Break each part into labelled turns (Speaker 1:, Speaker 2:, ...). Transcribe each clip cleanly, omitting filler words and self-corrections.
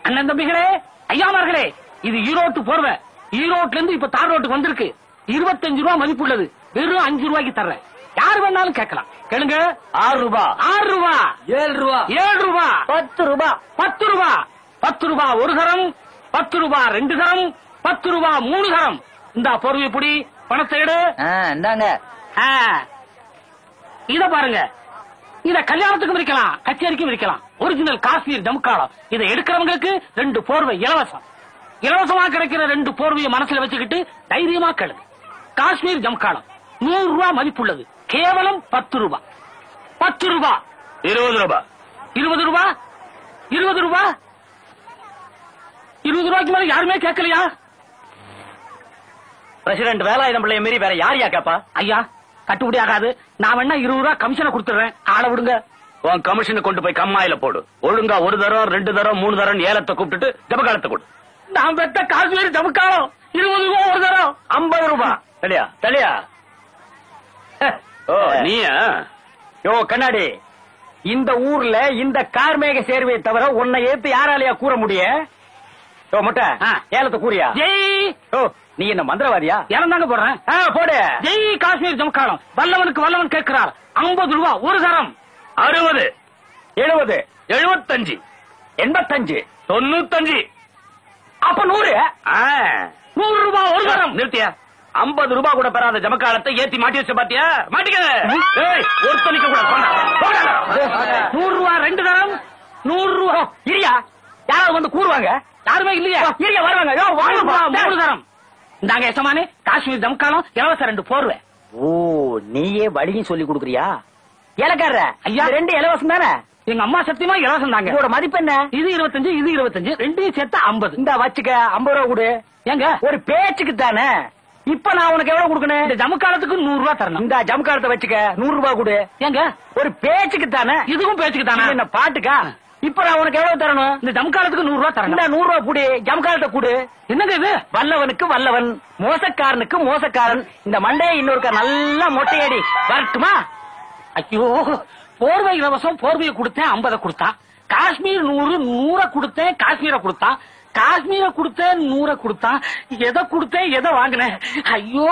Speaker 1: அண்ணன் தம்பிகளே, ஐயாமார்களே, இது ஈரோட்டு போர்வை. ஈரோட்ல இருந்து இப்ப தார் ரோட்டுக்கு வந்திருக்கு. 25 ரூபாய் மதிப்புள்ளது. வெறும் 5 ரூபாய்க்கு தர்றேன். யார் வேணாலும் கேட்கலாம். கேளுங்க.
Speaker 2: 6 ரூபாய்,
Speaker 1: 6 ரூபாய்,
Speaker 2: 7 ரூபாய்,
Speaker 1: 7 ரூபாய்,
Speaker 2: 10 ரூபாய்,
Speaker 1: 10 ரூபாய், 10 ரூபாய் ஒரு கரம், 10 ரூபாய் 2 கரம், 10 ரூபாய் 3 கரம். இந்த போர்வை புடி, பணத்தை எடு.
Speaker 2: இந்தாங்க.
Speaker 1: இத பாருங்க. இத கல்யாணத்துக்கும் விற்கலாம், கச்சேரிக்கும் விற்கலாம். ஒரிஜினல் காஷ்மீர் ஜமுக்காலம். இதை எடுக்கிறவங்களுக்கு 2 போர்வை இலவசம். இலவசமா கிடைக்கிற 2 போர்வையை மனசுல வச்சுக்கிட்டு தைரியமா கேளுங்க. காஷ்மீர் ஜமுக்காலம் 100 ரூபாய் மதிப்புள்ளது. கேவலம் 10 ரூபாய். 10 ரூபாய்,
Speaker 3: 20 ரூபாய்,
Speaker 1: 20 ரூபாய், 20 ரூபாய், 20 ரூபாய்க்கு மேல யாருமே கேட்கலையா?
Speaker 2: பிரசிடென்ட் வேலாயுதம் பிள்ளைய மீறி வேற யாரையா கேப்பா?
Speaker 1: ஐயா, கட்டுப்படி ஆகாது. நான் வேணா 20 ரூபாய் கமிஷனை கொடுத்துறேன். ஆள விடுங்க.
Speaker 3: உன் கமிஷனை கொண்டு போய் கம்மாயில போடு. ஒழுங்கா 1 தரம் 2 தரம் 3 தரம் ஏலத்தை கூப்பிட்டுட்டு ஜபகாலத்தை கொடு.
Speaker 1: நான் பெற்ற காஷ்மீர் ஜமுக்காலம் 20 ரூபாய் ஒரு தரம்.
Speaker 2: 50 ரூபாய். சரியா சரியா?
Speaker 3: ஓ, நீயா?
Speaker 2: யோ கண்ணாடி, இந்த ஊர்ல இந்த கார்மேக சேர்வையை தவிர உன்னை ஏத்து யாராலையா கூற முடியும்? யோ முட்டை, ஏலத்தை கூறியா?
Speaker 1: ஜெய்.
Speaker 2: ஓ, நீ என்ன மந்திரவாதியா?
Speaker 1: இறந்தாங்க போடுறேன்.
Speaker 2: போடு.
Speaker 1: ஜெய் காஷ்மீர் ஜமுக்காலம். வல்லவனுக்கு வல்லவன் கேட்கிறார். 50 ரூபாய் ஒரு தரம்.
Speaker 3: 60,
Speaker 2: 70,
Speaker 3: 75,
Speaker 2: 85,
Speaker 3: 95.
Speaker 2: அப்ப 100.
Speaker 1: 100 ரூபாய் ஒரு தரம்.
Speaker 3: நிறுத்தியா? 50 ரூபாய் கூட பெறாத ஜமக்காலத்தை ஏத்தி மாட்டி வச்ச பாத்தியா? மாட்டிக்க. ஒருத்தனிக்க கூட
Speaker 1: 100 ரூபாய் 2 தரம். 100 ரூபாய்.
Speaker 2: இரியா, யாராவது வந்து கூறுவாங்க?
Speaker 1: யாருமே இல்லையா?
Speaker 2: இரியா வருவாங்க.
Speaker 1: 100 ரூபாய் 3 தரம். இந்தாங்க எசமானே, காஷ்மீர் ஜமுக்காலம் இலவச 2 போர்வை.
Speaker 2: ஓ, நீயே வழியும் சொல்லி கொடுக்குறியா? ஏலக்காரர
Speaker 1: ஐயா,
Speaker 2: 2 இலவசம் தானே?
Speaker 1: எங்க அம்மா சத்தியமா இலவசம் தாங்க.
Speaker 2: இதோட மதிப்பு என்ன?
Speaker 1: இது 25, இது 25, ரெண்டையும் சேர்த்து 50.
Speaker 2: இந்த வச்சுக்க 50 ரூபாய் கொடு.
Speaker 1: ஏங்க,
Speaker 2: ஒரு பேச்சுக்கு தானே. இப்ப நான் உனக்கு எவ்வளவு கொடுக்கணும்?
Speaker 1: இந்த ஜமுக்காலத்துக்கு 100 ரூபாய் தரணும்.
Speaker 2: இந்த ஜமுக்காலத்தை வச்சுக்க 100 ரூபாய் கொடு.
Speaker 1: ஏங்க,
Speaker 2: ஒரு பேச்சுக்கு தானே.
Speaker 1: இதுவும் பேச்சுக்கு தானே.
Speaker 2: என்ன பாட்டுக்கா? இப்ப நான் உனக்கு எவ்வளவு தரணும்?
Speaker 1: இந்த ஜமுக்காலத்துக்கு 100 ரூபாய் தரணும்.
Speaker 2: இந்த 100 ரூபாய் கூடி ஜமுக்காலத்தை கூடு.
Speaker 1: என்னங்க இது?
Speaker 2: வல்லவனுக்கு வல்லவன், மோசக்காரனுக்கு மோசக்காரன். இந்த மண்டையை இன்னொருக்கா நல்லா மொட்டையடி வரட்டுமா?
Speaker 1: ஐயோ, போர்வை இலவசம். போர்வையை கொடுத்தேன், 50 கொடுத்தான். காஷ்மீர் 100 கொடுத்தேன், காஷ்மீரை கொடுத்தான். காஷ்மீரை கொடுத்தேன், 100 கொடுத்தான். எதை கொடுத்தேன், எதை வாங்கினேன்? ஐயோ,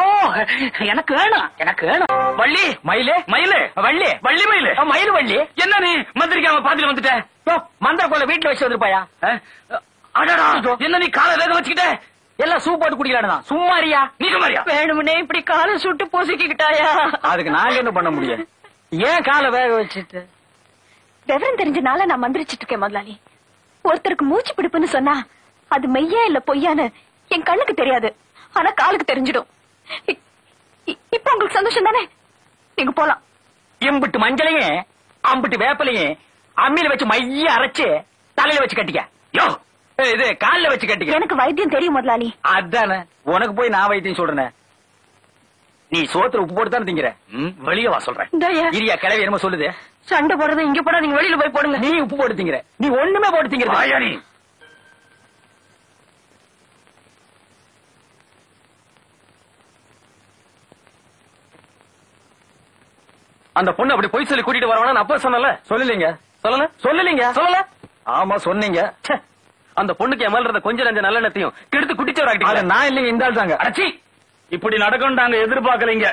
Speaker 1: எனக்கு வேணும், எனக்கு வேணும்.
Speaker 3: வள்ளி,
Speaker 2: மயிலு
Speaker 3: மயிலு,
Speaker 2: வள்ளி
Speaker 3: வள்ளி மயிலு,
Speaker 2: மயிலு வள்ளி.
Speaker 3: என்ன நீ மந்திரிக்காம பாதியில வந்துட்ட?
Speaker 2: மந்திர கோல வீட்டுல வச்சு வந்துருப்பாயா?
Speaker 3: அடடா, என்ன நீ காலை வேக வச்சுக்கிட்ட?
Speaker 2: எல்லாம் சூப் போட்டு குடிக்கலான்னு சும்மாரியா?
Speaker 3: நீ சும்மாரியா?
Speaker 2: வேணும்னே இப்படி காலை சுட்டு பொசுக்கிட்டாயா? அதுக்கு நாங்க என்ன பண்ண முடியும்? ஏன் காலை வேக வச்சுட்டு?
Speaker 4: விவரம் தெரிஞ்சனால நான் மந்திரிச்சிட்டு இருக்கேன் முதலாளி. ஒருத்தருக்கு மூச்சு பிடிப்புன்னு சொன்னா அது மெய்யா இல்ல பொய்யான்னு என் கண்ணுக்கு தெரியாது, ஆனா காலுக்கு தெரிஞ்சிடும். இப்ப உங்களுக்கு சந்தோஷம் தானே? நீங்க போலாம்.
Speaker 2: இம்பிட்டு மஞ்சளையும் அம்பிட்டு வேப்பலையும் அம்மியில வச்சு மைய அரைச்சு தலையில வச்சு கட்டிக்க. யோ, இது காலில் வச்சு கட்டிக்க.
Speaker 4: எனக்கு வைத்தியம் தெரியும் முதலாளி.
Speaker 2: அதானே, உனக்கு போய் நான் வைத்தியம் சொல்றேன். நீ சோத்துல உப்பு போட்டு தானே திங்கிற. வெளியே வா சொல்றேன். இரியா, கிளவி என்னமோ சொல்லுது.
Speaker 4: சண்டை போடுறது இங்க போட, நீங்க வெளியில போய் போடுங்க.
Speaker 2: நீ உப்பு போட்டு திங்கிற, நீ ஒண்ணுமே போட்டு திங்கிற.
Speaker 3: நீ
Speaker 2: அந்த பொண்ணு அப்படி பொய் சொல்லி கூட்டிட்டு வரவான அப்ப சொன்னல. சொல்லலீங்க. சொல்லல சொல்லலீங்க. சொல்லல. ஆமா சொன்னீங்க.
Speaker 3: அந்த பொண்ணுக்கு எமல்றத கொஞ்சம் நஞ்ச நல்லெண்ணத்தையும் கெடுத்து குட்டிச்சவராக்கிட்டீங்க.
Speaker 2: நான் இல்லைங்க, இந்த ஆள் தாங்க.
Speaker 3: அடச்சி, இப்படி நடக்கும் நாங்க எதிர்பார்க்கலீங்க.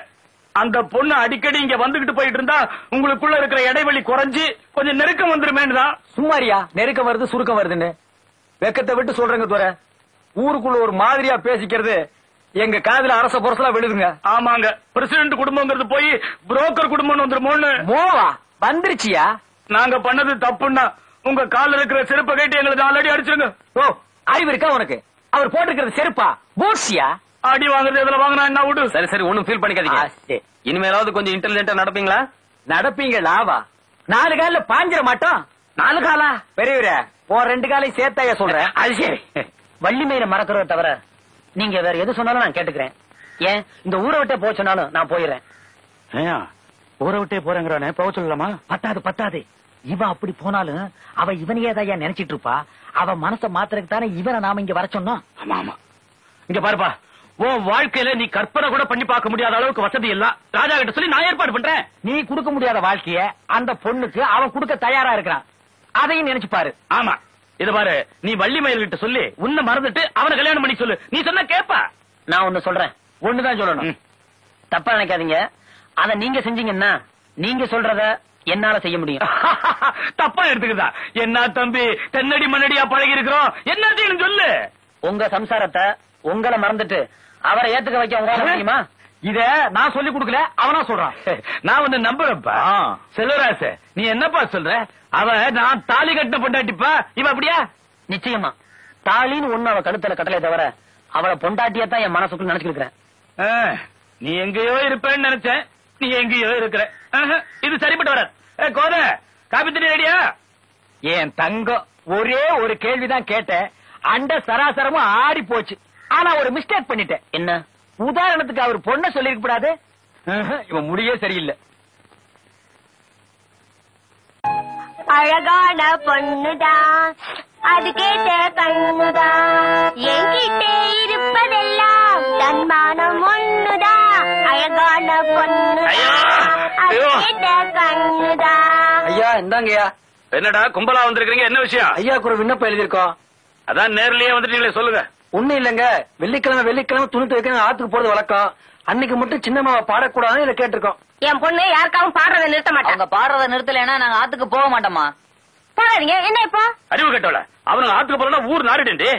Speaker 3: அந்த பொண்ணு அடிக்கடி இங்க வந்துகிட்டு போயிட்டு இருந்தா உங்களுக்குள்ள இருக்கிற இடைவெளி குறைஞ்சு கொஞ்சம் நெருக்கம் வந்துருமேன்னு தான்.
Speaker 2: சும்மாரியா, நெருக்கம் வருது சுருக்கம் வருதுன்னு வெக்கத்தை விட்டு சொல்றேங்க தோற. ஊருக்குள்ள ஒரு மாதிரியா பேசிக்கிறது எங்க காதுல அரச பொரசலா விழுதுங்க.
Speaker 3: ஆமாங்க, பிரசிடென்ட் குடும்பங்கிறது போய் புரோக்கர் குடும்பம் வந்துருமோன்னு.
Speaker 2: மோவா வந்துருச்சியா?
Speaker 3: நாங்க பண்ணது தப்புன்னா உங்க கால இருக்கிற செருப்பை கேட்டு எங்களுக்கு ஆல்ரெடி அடிச்சிருங்க.
Speaker 2: ஓ, அறிவு இருக்கா உனக்கு? அவர் போட்டுக்கிறது செருப்பா பூட்ஸியா?
Speaker 3: அடி வாங்குறது எதுல வாங்கினா என்ன விடு.
Speaker 2: சரி சரி, ஒண்ணும் ஃபீல் பண்ணிக்காதீங்க.
Speaker 3: இனிமேலாவது கொஞ்சம் இன்டெலிஜென்ட்டா நடப்பீங்களா?
Speaker 2: நடப்பீங்களாவா? 4 கால பாஞ்சிர மாட்டோம்.
Speaker 3: 4 காலா?
Speaker 2: பெரியவரே, உன் 2 காலையும் சேர்த்தாய சொல்றேன்.
Speaker 3: அது சரி.
Speaker 2: வள்ளி மயிரை மறக்கிறத தவிர நீங்க வேற எது சொன்னாலும் நான் கேட்டுக்கிறேன். ஏன் இந்த ஊரை விட்டே போக சொன்னாலும் நான் போயிடுறேன்.
Speaker 3: ஊரை விட்டே போறேங்கிறானே, போக சொல்லலாமா?
Speaker 2: பத்தாது. இவன் அப்படி போனாலும் அவ இவனையே தான் நினைச்சிட்டு இருப்பா. அவ மனசை மாத்திரக்கு தானே இவனை நாம இங்க வர சொன்னோம்.
Speaker 3: ஆமா ஆமா, இங்க பாருப்பா, உன் வாழ்க்கையில நீ கற்பனை கூட பண்ணி பார்க்க முடியாத அளவுக்கு வசதி எல்லாம் ராஜா கிட்ட சொல்லி நான் ஏற்பாடு பண்றேன்.
Speaker 2: நீ கொடுக்க முடியாத வாழ்க்கைய அந்த பொண்ணுக்கு அவன் கொடுக்க தயாரா இருக்கிறான். அதையும் நினைச்சு பாரு.
Speaker 3: ஆமா, இது பாரு, நீ வள்ளி மயில் கிட்ட சொல்லி உன்னை மறந்துட்டு அவனை கல்யாணம் பண்ணி சொல்லு. நீ சொன்னா கேப்பா.
Speaker 2: நான் ஒண்ணு சொல்றேன், ஒண்ணுதான் சொல்லணும். தப்பா நினைக்காதீங்க. அத நீங்க செஞ்சீங்கன்னா நீங்க சொல்றத என்னால செய்ய முடியும்.
Speaker 3: தப்பா எடுத்துக்கிட்டா என்ன தம்பி, தென்னடி மண்ணடியா பழகி இருக்கிறோம், என்ன சொல்லு.
Speaker 2: உங்க சம்சாரத்தை உங்களை மறந்துட்டு அவரை ஏத்துக்க வைக்க உங்களால முடியுமா?
Speaker 3: இத நான் சொல்லி கொடுக்கல, அவனா சொல்றான். நான் வந்து நம்புறப்பா. செல்வராச, நீ என்னப்பா சொல்ற? அவ நான் தாலி கட்டின பொண்டாட்டிப்பா, இவ அப்படியா?
Speaker 2: நிச்சயமா தாலின்னு ஒண்ணு அவ கழுத்துல கட்டளை தவிர அவளை பொண்டாட்டியத்தான் என் மனசுக்குள்ள நினைச்சுக்கிறேன்.
Speaker 3: நீ எங்கேயோ இருப்பேன்னு நினைச்சேன், நீ எங்கேயோ இருக்கிற. இது சரிப்பட்டு வர. கோத, காபி தண்ணி ரெடியா?
Speaker 2: என் தங்கம், ஒரே ஒரு கேள்விதான் கேட்டேன், அண்ட சராசரமும் ஆடி போச்சு. ஆனா ஒரு மிஸ்டேக் பண்ணிட்டேன். என்ன? உதாரணத்துக்கு அவர் பொண்ண சொல்லிருக்க கூடாது. இவன் முடியே சரியில்லை.
Speaker 5: அழகான பொண்ணுதான், அது கேட்ட கண்ணுதான், என்கிட்ட இருப்பதெல்லாம் தன்மானம் ஒண்ணுதான். அழகான பொண்ணுதான், அது கேட்ட கண்ணுதான்.
Speaker 2: ஐயா இந்தாங்கய்யா.
Speaker 3: என்னடா கும்பலா வந்திருக்கீங்க, என்ன விஷயம்?
Speaker 2: ஐயாக்கு ஒரு விண்ணப்பம் எழுதியிருக்கோம்.
Speaker 3: அதான் நேர்லயே வந்துட்டீங்களே, சொல்லுங்க.
Speaker 2: ஒண்ணும் இல்லங்க, வெள்ளிக்கிழமை துணி துவைக்க ஆத்துக்கு போறது வழக்கம். அன்னைக்கு மட்டும் சின்னம்மாவை பாடக்கூடாதுன்னு இதை கேட்டிருக்கோம்.
Speaker 5: என் பொண்ணு யாருக்காவும் பாடுறதை நிறுத்த மாட்டாங்க.
Speaker 6: அவங்க பாடுறத நிறுத்தலைன்னா நாங்க ஆத்துக்கு போக மாட்டோமா?
Speaker 5: போறாதீங்க. என்ன இப்போ?
Speaker 3: அறிவு கட்டவல, அவனுங்க ஆத்துக்கு போறா ஊர் நாரிடே.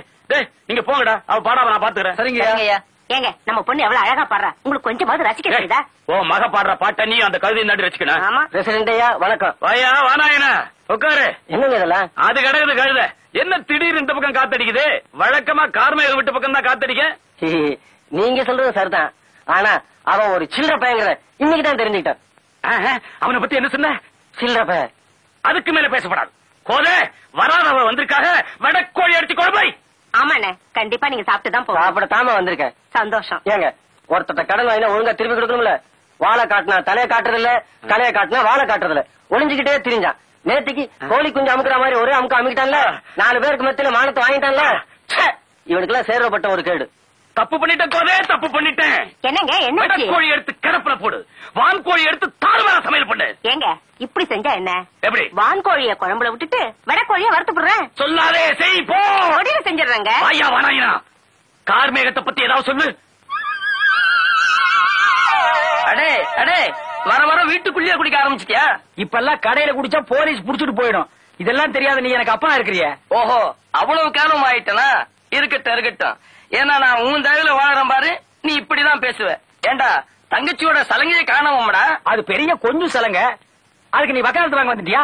Speaker 3: நீங்க போங்கடா, அவ பாடாம நான் பாத்துக்கிறேன்.
Speaker 2: சரிங்க.
Speaker 5: ஏங்க, நம்ம பொண்ணு எவ்வளவு அழகா பாடுறா, உங்களுக்கு கொஞ்சமாவது ரசிக்க தெரியுதா?
Speaker 3: ஓ மக பாடுற பாட்ட நீ அந்த கழுதை நாட்டி ரசிக்கணும்.
Speaker 5: ஆமா.
Speaker 2: பிரசிடண்ட் ஐயா வணக்கம்.
Speaker 3: வாயா வானாயனா, உட்காரு.
Speaker 2: என்னங்க இதெல்லாம்?
Speaker 3: அது கிடக்குது கழுத. என்ன திடீர்னு இந்த பக்கம் காத்தடிக்குது? வழக்கமா கார்மேக விட்டு பக்கம் தான் காத்தடிக்க.
Speaker 2: நீங்க சொல்றது சரிதான், ஆனா அவன் ஒரு சில்லற பையங்கிற இன்னைக்கு தான் தெரிஞ்சுக்கிட்டான்.
Speaker 3: அவனை பத்தி என்ன சொன்ன?
Speaker 2: சில்லற பையன்.
Speaker 3: அதுக்கு மேல பேசப்படாது. கோத, வராதவ வந்திருக்காக வடக்கோழி அடிச்சு கொள்பை.
Speaker 5: ஆமாண்ணே, கண்டிப்பா நீங்க சாப்பிட்டு தான் போக.
Speaker 2: சாப்பிடத்தாம வந்திருக்கேன்.
Speaker 5: சந்தோஷம்.
Speaker 2: ஏங்க, ஒருத்தட்ட கடன் வாங்கினா ஒழுங்கா திருப்பி கொடுக்கணும்ல. வாழை காட்டினா தலையை காட்டுறது இல்ல, தலையை காட்டினா வாழை காட்டுறது இல்ல, ஒளிஞ்சுக்கிட்டே திரிஞ்சான். நேற்றுக்கு கோழி குஞ்சு அமுக்குற மாதிரி ஒரே அமுக்க அமுக்கிட்டான்ல, 4 பேருக்கு மத்தியில மானத்தை வாங்கிட்டான்ல. இவனுக்கு எல்லாம் சேர்வப்பட்ட ஒரு கேடு.
Speaker 3: தப்பு பண்ணிட்டேன் கோதே, தப்பு பண்ணிட்டேன்.
Speaker 5: என்னங்க, என்ன
Speaker 3: வடக்கோழி எடுத்து கிடப்புல போடு, வான்கோழி எடுத்து தாழ்வார சமையல் பண்ணு.
Speaker 5: ஏங்க இப்படி செஞ்சா என்ன?
Speaker 3: எப்படி?
Speaker 5: வான்கோழிய குழம்புல விட்டுட்டு வடக்கோழிய வறுத்து போடுறேன்.
Speaker 3: சொல்லாதே, செய் போ.
Speaker 5: உடனே செஞ்சிடறாங்க.
Speaker 3: வாயா வானாயினா, கார்மேகத்தை பத்தி ஏதாவது சொல்லு.
Speaker 2: அடே அடே, வர வர வீட்டுக்குள்ளேயே குடிக்க ஆரம்பிச்சிட்டியா? இப்ப எல்லாம் கடையில குடிச்சா போலீஸ் புடிச்சிட்டு போயிடும். இதெல்லாம் தெரியாத நீ எனக்கு அப்பா இருக்கிறிய.
Speaker 7: ஓஹோ, அவ்வளவு காலம் ஆயிட்டனா? இருக்கட்டும். ஏன்னா நான் உன் தயவுல வாழறேன் பாரு, நீ இப்படிதான் பேசுவ. ஏண்டா, தங்கச்சியோட சலங்கையை காணாமடா?
Speaker 2: அது பெரிய கொஞ்சம் சலங்க, அதுக்கு நீ வக்காலத்து வாங்க வந்துட்டியா?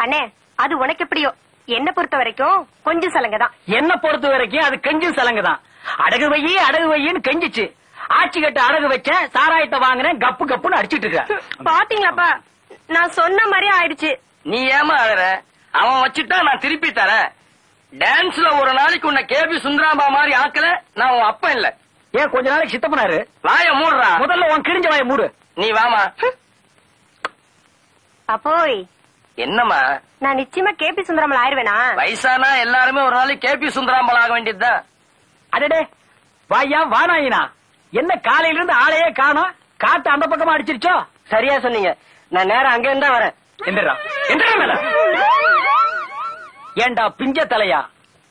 Speaker 5: அண்ணே, அது உனக்கு எப்படியோ, என்ன பொறுத்த வரைக்கும் கொஞ்சம் சலங்க தான்.
Speaker 2: என்ன பொறுத்த வரைக்கும் அது கெஞ்சும் சலங்க தான். அடகு வையின்னு கெஞ்சிச்சு. ஆட்சி கட்ட அடகு வச்ச, சாராயத்தை வாங்கினேன், கப்பு கப்புன்னு அடிச்சிட்டு இருக்க.
Speaker 5: பாத்தீங்களாப்பா, நான் சொன்ன மாதிரி ஆயிடுச்சு.
Speaker 7: நீ ஏமா அழற? அவன் வச்சுட்டா நான் திருப்பி தரேன். டான்ஸ்ல ஒரு நாளைக்கு உன்னை கேபி சுந்தராம்பா மாதிரி ஆக்கல, நான் உன் அப்பன் இல்ல.
Speaker 2: ஏன் கொஞ்ச நாளைக்கு சித்தப்பனாரு?
Speaker 7: வாய மூடுறா.
Speaker 2: முதல்ல உன் கிழிஞ்ச வாய மூடு.
Speaker 7: நீ வாமா.
Speaker 5: அப்போய்
Speaker 7: என்னம்மா?
Speaker 5: நான் நிச்சயமா கேபி சுந்தரமல் ஆயிருவேனா?
Speaker 7: வயசானா எல்லாருமே ஒரு நாளைக்கு கேபி சுந்தராம்பல் ஆக வேண்டியதுதான்.
Speaker 2: அடடே, வாயா வானாயினா, என்ன காலையில இருந்து ஆளையே காணோம்? காத்து அந்த பக்கமா அடிச்சிருச்சோ? சரியா சொன்னீங்க, நான் நேரம் அங்க இருந்தா வரேன். ஏண்டா பிஞ்ச தலையா,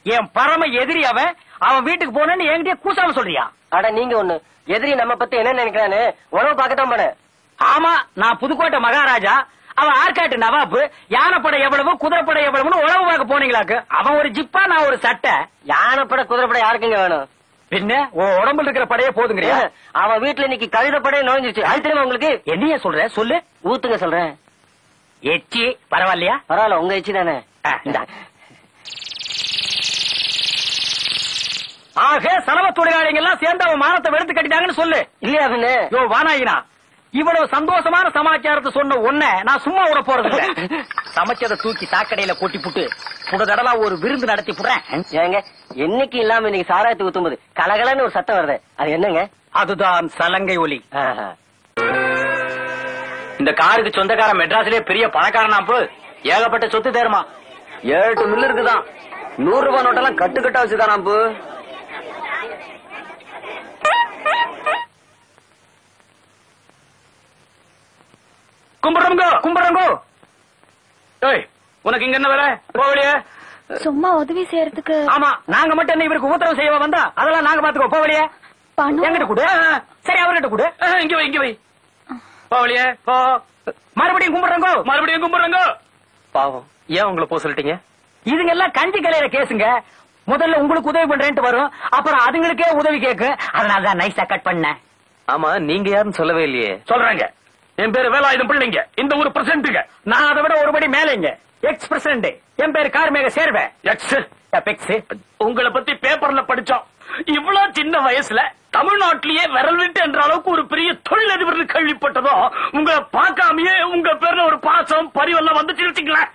Speaker 2: என் பரம எதிரி அவன் வீட்டுக்கு போனேன்னு என்கிட்ட கூசாம சொல்றியா? அட நீங்க ஒண்ணு, எதிரி நம்ம பத்தி என்ன நினைக்கிறான்னு உணவு பார்க்கத்தான் போனேன். ஆமா, நான் புதுக்கோட்டை மகாராஜா, அவன் ஆற்காட்டு நவாப்பு. யானைப்படை எவ்வளவு, குதிரைப்படை எவ்வளவுன்னு உணவு பார்க்க போனீங்களாக்கு. அவன் ஒரு ஜிப்பா, நான் ஒரு சட்டை. யானைப்படை குதிரைப்படை யாருக்குங்க வேணும்? பின்ன உடம்புல இருக்கிற படையே போதுங்கிறியா? அவன் வீட்டுல இன்னைக்கு கழுதப்படையே நுழைஞ்சிருச்சு. அது தெரியுமா உங்களுக்கு? என்னைய சொல்ற? சொல்லு. ஊத்துங்க சொல்றேன். எச்சி பரவாயில்லையா? பரவாயில்ல, உங்க எச்சி தானே. ஆக சலவ தொழிலாளிகள் எல்லாம் சேர்ந்து அவன் மானத்தை வெறுத்து கட்டிட்டாங்கன்னு சொல்லு. இல்லையா? யோ வானாயினா, இவ்வளவு சந்தோஷமான சமாச்சாரத்தை சொன்ன உன்னை நான் சும்மா விட போறது. சமைச்சதை தூக்கி சாக்கடையில கொட்டி புட்டு புடதடலா ஒரு விருந்து நடத்தி புடுறேன். ஏங்க, என்னைக்கு இல்லாம இன்னைக்கு சாராயத்தை ஊத்தும்போது கலகலன்னு ஒரு சத்தம் வருது, அது என்னங்க? அதுதான் சலங்கை ஒலி. இந்த காருக்கு சொந்தக்காரன் மெட்ராஸ்லயே பெரிய பணக்காரனாப்பு. ஏகப்பட்ட சொத்து தேருமா. 7 மில்லு இருக்குதான். 100 ரூபாய் நோட்டெல்லாம் கட்டுக்கட்டா வச்சுதானாப்பு.
Speaker 3: கும்பிடுறோம் கும்பிடுறோம். உனக்கு இங்க என்ன வேற? போவலிய
Speaker 4: சும்மா உதவி செய்யறதுக்கு
Speaker 2: ஆமா, நாங்க மட்டும் என்ன இவருக்கு உத்தரவு செய்ய வந்தா? அதெல்லாம் நாங்க பாத்துக்கோ. போவலியே எங்கிட்ட கொடு. சரி, அவர்கிட்ட கொடு.
Speaker 3: இங்க வை போவலியே போ.
Speaker 2: மறுபடியும்
Speaker 3: கும்பிடுறங்க.
Speaker 2: பாவம், ஏன் உங்களை போக சொல்லிட்டீங்க? இதுங்க எல்லாம் கஞ்சி கலையிற கேசுங்க. முதல்ல உங்களுக்கு உதவி பண்றேன்ட்டு வரும், அப்புறம் அதுங்களுக்கே உதவி கேக்கு. அதனாலதான் நைஸா கட் பண்ணேன்.
Speaker 8: ஆமா, நீங்க யாருன்னு சொல்லவே இல்லையே.
Speaker 3: சொல்றாங்க, என் பேரு வேலாயுதம் பிள்ளைங்க, இந்த ஊர் பிரசிடண்ட்டுங்க.
Speaker 2: நான் அதை விட ஒருபடி மேலேங்க, எக்ஸ் பிரசிடண்ட். என் பேரு கார்மேக சேர்வேன்.
Speaker 3: எக்ஸ். உங்களை பத்தி பேப்பர்ல படிச்சோம். இவ்வளவு சின்ன வயசுல தமிழ்நாட்டிலேயே விரல் விட்டு என்ற அளவுக்கு ஒரு பெரிய தொழிலதிபர் கேள்விப்பட்டதோ, உங்களை பார்க்காமயே உங்க பேர்ல ஒரு பாசம் பரிவெல்லாம் வந்துச்சு வச்சுங்களேன்.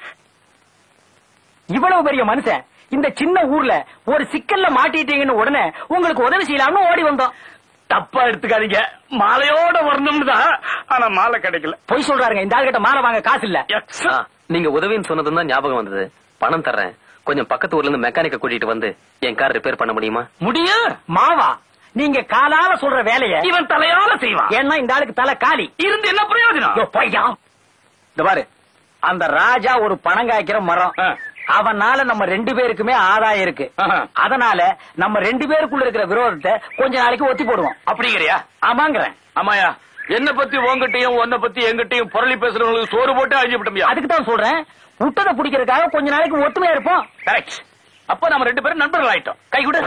Speaker 2: இவ்வளவு பெரிய மனுஷன் இந்த சின்ன ஊர்ல ஒரு சிக்கல்ல மாட்டிட்டீங்கன்னு உடனே உங்களுக்கு உதவி செய்யலாம்னு ஓடி வந்தோம்.
Speaker 3: தப்பா எடுத்துக்காதீங்க, மாலையோட வரணும்னு தான். ஆனா மாலை கிடைக்கல.
Speaker 2: பொய் சொல்றாருங்க, இந்த ஆள்கிட்ட மாலை வாங்க காசு இல்ல.
Speaker 8: நீங்க உதவின்னு சொன்னதும் தான் ஞாபகம் வந்தது. பணம் தர்றேன், கொஞ்சம் பக்கத்து ஊர்ல இருந்து மெக்கானிக்க கூட்டிட்டு வந்து என் கார் ரிப்பேர் பண்ண முடியுமா?
Speaker 2: முடியும். மாவா, நீங்க காலால சொல்ற வேலையை
Speaker 3: இவன் தலையால செய்வான்.
Speaker 2: ஏன்னா இந்த ஆளுக்கு தலை காலி.
Speaker 3: இருந்து என்ன பிரயோஜனம்?
Speaker 2: இந்த பாரு, அந்த ராஜா ஒரு பணம் காய்க்கிற மரம். அவனால நம்ம 2 பேருக்குமே ஆதாயம் இருக்கு. அதனால நம்ம 2 பேருக்குள்ள இருக்கிற விரோதத்தை கொஞ்ச நாளைக்கு ஒத்தி போடுவோம்.
Speaker 3: அப்படிங்கிறியா?
Speaker 2: ஆமாங்கிறேன்.
Speaker 3: ஆமாயா, என்ன பத்தி உங்ககிட்டயும் உன்னை பத்தி எங்கிட்டயும் புரளி பேசுறவங்களுக்கு சோறு போட்டு அழிஞ்சு விட்டோம்.
Speaker 2: அதுக்கு தான் சொல்றேன், முட்டதை பிடிக்கிறதுக்காக கொஞ்ச நாளைக்கு ஒத்துமையா இருப்போம்.
Speaker 3: கரெக்ட். அப்ப நம்ம 2 பேரும் நண்பர்கள் ஆயிட்டோம். கை கொடு.